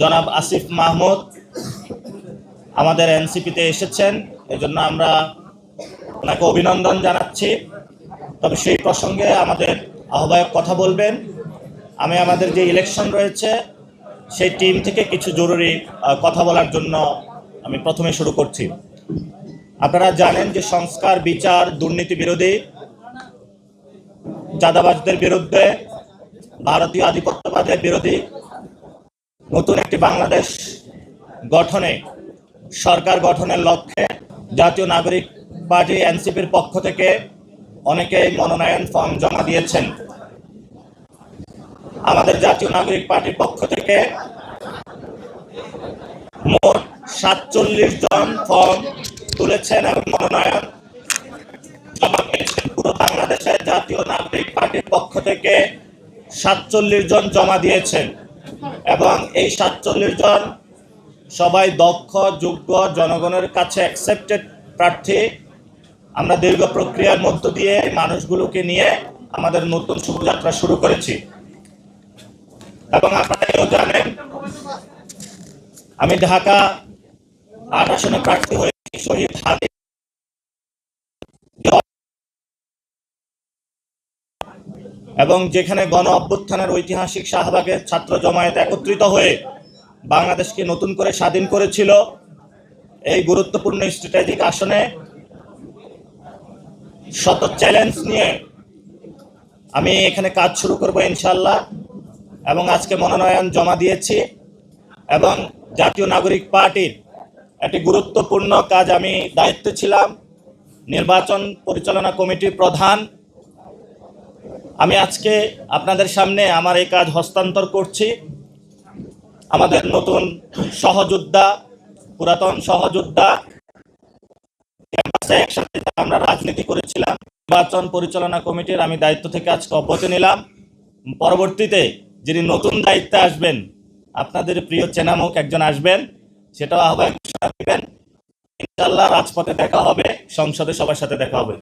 জনাব আসিফ মাহমুদ আমাদের এনসিপিতে এসেছেন, এজন্য আমরা ওনাকে অভিনন্দন জানাচ্ছি। তবে সেই প্রসঙ্গে আমাদের আহ্বায়ক কথা বলবেন। আমি আমাদের যে ইলেকশন রয়েছে সেই টিম থেকে কিছু জরুরি কথা বলার জন্য আমি প্রথমে শুরু করছি। আপনারা জানেন যে সংস্কার, বিচার, দুর্নীতি বিরোধী, চাঁদাবাজদের বিরুদ্ধে, ভারতীয় আধিপত্যবাদের বিরোধী নতুন একটি বাংলাদেশ গঠনে, সরকার গঠনের লক্ষ্যে জাতীয় নাগরিক পার্টি এনসিপির পক্ষ থেকে অনেকেই মনোনয়ন ফর্ম জমা দিয়েছেন। আমাদের জাতীয় নাগরিক পার্টির পক্ষ থেকে মোট 47 জন ফর্ম তুলেছেন এবং মনোনয়ন জমা দিয়েছেন। পুরো বাংলাদেশের জাতীয় নাগরিক পার্টির পক্ষ থেকে 47 জন জমা দিয়েছেন এবং এই 47 জন সবাই দক্ষ, যোগ্য, জনগণের কাছে অ্যাকসেপ্টেড প্রার্থী। আমরা দীর্ঘ প্রক্রিয়ার মধ্য দিয়ে মানুষগুলোকে নিয়ে আমাদের নতুন শুভযাত্রা শুরু করেছি। এবং আপনারা এও জানেন আমি ঢাকা 8 আসনে প্রার্থী হয়েছি। শহীদ হাদি এবং যেখানে গণ অভ্যুত্থানের ঐতিহাসিক শাহবাগের ছাত্র জমায়েত একত্রিত হয়ে বাংলাদেশকে নতুন করে স্বাধীন করেছিল, এই গুরুত্বপূর্ণ স্ট্র্যাটেজিক আসনে শত চ্যালেঞ্জ নিয়ে আমি এখানে কাজ শুরু করব ইনশাল্লাহ। এবং আজকে মনোনয়ন জমা দিয়েছি এবং জাতীয় নাগরিক পার্টির একটি গুরুত্বপূর্ণ কাজ, আমি দায়িত্বে ছিলাম নির্বাচন পরিচালনা কমিটির প্রধান। আমি আজকে আপনাদের সামনে আমার এই কাজ হস্তান্তর করছি। আমাদের নতুন সহযোদ্ধা, পুরাতন সহযোদ্ধা, ক্যাম্পাসে একসাথে আমরা রাজনীতি করেছিলাম, নির্বাচন পরিচালনা কমিটির আমি দায়িত্ব থেকে আজকে অব্যাহতি নিলাম। পরবর্তীতে যিনি নতুন দায়িত্বে আসবেন, আপনাদের প্রিয় চেনামুখ একজন আসবেন, সেটাও আহ্বায়ক ঘোষণা দিবেন। ইনশাআল্লাহ রাজপথে দেখা হবে, সংসদে সবার সাথে দেখা হবে।